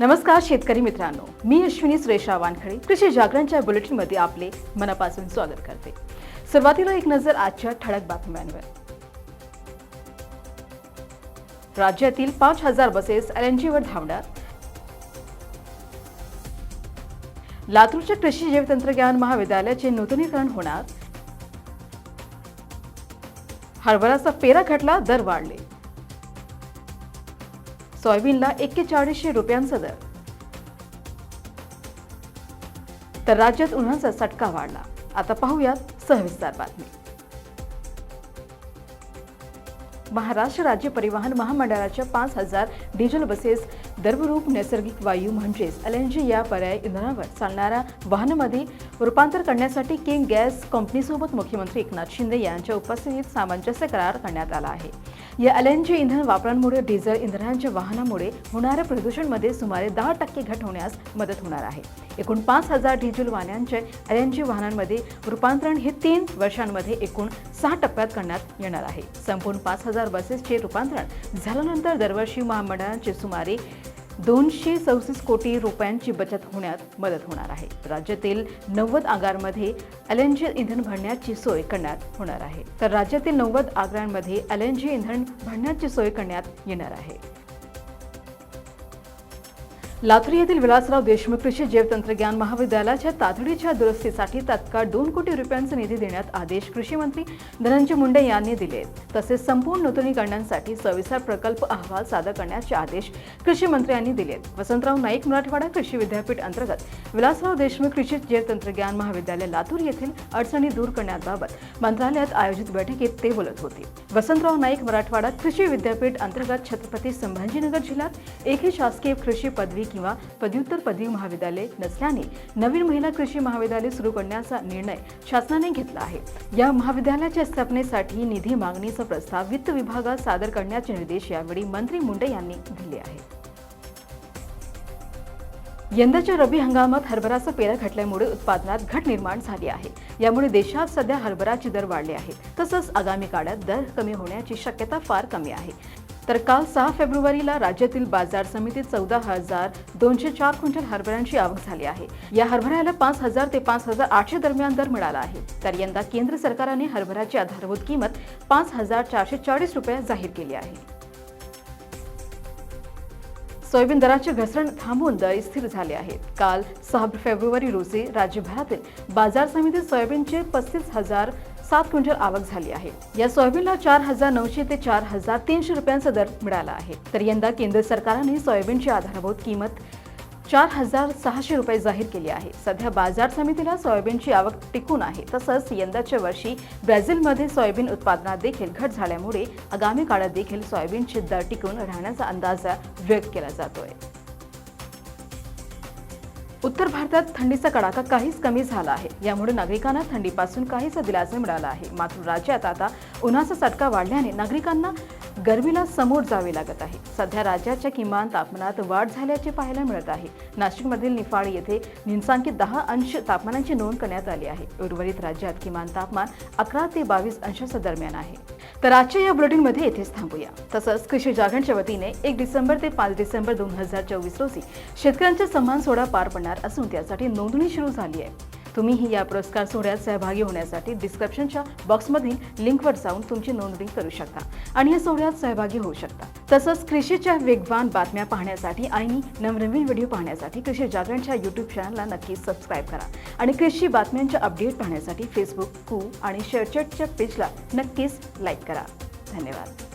नमस्कार शेतकरी मित्रांनो, मी अश्विनी सुरेश वानखडे कृषी जागरणच्या बुलेटिनमध्ये आपले मनापासून स्वागत करते। सुरुवातीला एक नजर आजच्या ठळक बातम्यांवर। राज्यातील 5000 बसेस एलएनजीवर धावणार। लातूरच्या कृषी जैव तंत्रज्ञान महाविद्यालयाचे नूतनीकरण होणार। हरभराचा पेरा घटला, दर वाढले। सोयाबीनला 4100 रुपयांचा दर। तर राज्यात उन्हाचा चटका वाढला। आता पाहूयात सविस्तर बातमी। महाराष्ट्र राज्य परिवहन महामंडळाच्या 5000 डिझेल बसेस द्रवरूप नैसर्गिक वायू म्हणजेच एलएनजी या पर्यायी इंधनावर चालणाऱ्या वाहनामध्ये रूपांतर करण्यासाठी किंग गॅस कंपनीसोबत मुख्यमंत्री एकनाथ शिंदे यांच्या उपस्थितीत सामंजस्य करार करण्यात आला आहे। या एलएनजी इंधन वापरांमुळे डिझेल इंधनांच्या वाहनामुळे होणाऱ्या प्रदूषणामध्ये सुमारे 10% घट होण्यास मदत होणार आहे। एकूण 5000 डिझेल वाहनांचे एलएनजी वाहनांमध्ये रूपांतरण हे 3 वर्षांमध्ये एकूण 6 टप्प्यात करण्यात येणार आहे। संपूर्ण 5000 बसेसचे रूपांतरण झाल्यानंतर दरवर्षी महामंडळाचे सुमारे 234 कोटी रुपयांची बचत होण्यात मदत होणार आहे। राज्यातील 90 आगारांमध्ये एलएनजी इंधन भरण्याची सोय करण्यात होणार आहे। तर राज्यातील 90 आगारांमध्ये एलएनजी इंधन भरण्याची सोय करण्यात येणार आहे। लातूर येथील विलासराव देशमुख कृषी जैव तंत्रज्ञान महाविद्यालयाच्या तातडीच्या दुरुस्तीसाठी तत्काळ 2 कोटी रुपयांचा निधी देण्यात आदेश कृषी मंत्री धनंजय मुंडे यांनी दिले। तसेच संपूर्ण नूतनीकरणांसाठी सविस्तर प्रकल्प अहवाल सादर करण्याचे आदेश कृषी मंत्र्यांनी दिले। वसंतराव नाईक मराठवाडा कृषी विद्यापीठ अंतर्गत विलासराव देशमुख कृषी जैव तंत्रज्ञान महाविद्यालय लातूर येथील अडचणी दूर करण्याबाबत मंत्रालयात आयोजित बैठकीत ते बोलत होते। वसंतराव नाईक मराठवाडा कृषी विद्यापीठ अंतर्गत छत्रपती संभाजीनगर जिल्ह्यात एकही शासकीय कृषी पदवी किंवा पदव्युत्तर पदवी महाविद्यालय नसल्याने नवीन महिला कृषी महाविद्यालय सुरू करण्याचा निर्णय शासनाने घेतला आहे। या महाविद्यालयाच्या स्थापनेसाठी निधी मागणीचा प्रस्ताव वित्त विभागात सादर करण्याचे निर्देश यावेळी मंत्री मुंडे यांनी दिले आहेत। यंदाच्या रब्बी हंगामात हरभराचा पेरा घटल्यामुळे उत्पादनात घट निर्माण झाली आहे। यामुळे देशात सध्या हरभराचे दर वाढले आहेत। तसंच आगामी काळात दर कमी होण्याची शक्यता फार कमी आहे। तर काल 6 फेब्रुवारीला राज्यातील बाजार समितीत 14204 क्विंटल हरभऱ्यांची आवक झाली आहे। या हरभऱ्याला 5000 ते 5800 दरम्यान दर मिळाला आहे। तर यंदा केंद्र सरकारने हरभऱ्याची आधारभूत किंमत 5440 रुपये जाहीर केली आहे। सोयाबीन दराची घसरण थांबून दर स्थिर झाले आहेत। काल 6 फेब्रुवारी रोजी राज्यभरातील बाजार समितीत सोयाबीनचे 35007 क्विंटल आवक झाली आहे। या सोयाबीनला 4900 ते 4300 रुपयांचा दर मिळाला आहे। तर यंदा केंद्र सरकारने सोयाबीनची आधारभूत किंमत 4600 रुपये जाहीर केली आहे। सध्या बाजार समितीला सोयाबीनची आवक टिकून आहे। तसंच यंदाच्या वर्षी ब्राझीलमध्ये सोयाबीन उत्पादनात देखील घट झाल्यामुळे आगामी काळात देखील सोयाबीनचे दर टिकून राहण्याचा अंदाज व्यक्त केला जातोय। उत्तर भारतात थंडीचा कडाका काहीच कमी झाला आहे। यामुळे नागरिकांना थंडीपासून काहीसा दिलासा मिळाला आहे। मात्र राज्यात आता उन्हाचा चटका वाढल्याने नागरिकांना गरमीला समोर जावे लागत आहे। सध्या राज्याच्या किमान तापमानात वाढ झाल्याचे पाहायला मिळत आहे। नाशिकमधील निफाड येथे निम्नसांकित 10 अंश तापमानाची नोंद करण्यात आली आहे। उर्वरित राज्यात किमान तापमान 11 ते 22 अंशाच्या दरम्यान आहे। तर आजच्या या बुलेटिनमध्ये येथेच थांबूया। तसंच कृषी जागरणच्या वतीने 1 डिसेंबर ते 5 डिसेंबर 2024 रोजी शेतकऱ्यांचा सन्मान सोहळा पार पडणार असून त्यासाठी नोंदणी सुरू झाली आहे। तुम्हीही या पुरस्कार सोहळ्यात सहभागी होण्यासाठी डिस्क्रिप्शनच्या बॉक्समधील लिंकवर जाऊन तुमची नोंदणी करू शकता आणि या सोहळ्यात सहभागी होऊ शकता। तसंच कृषीच्या वेगवान बातम्या पाहण्यासाठी आणि नवनवीन व्हिडिओ पाहण्यासाठी कृषी जागरणच्या YouTube चॅनलला नक्की सबस्क्राईब करा आणि कृषी बातम्यांचे अपडेट पाहण्यासाठी फेसबुक, आणि शेअरचॅटच्या पेजला नक्कीच लाईक करा। धन्यवाद।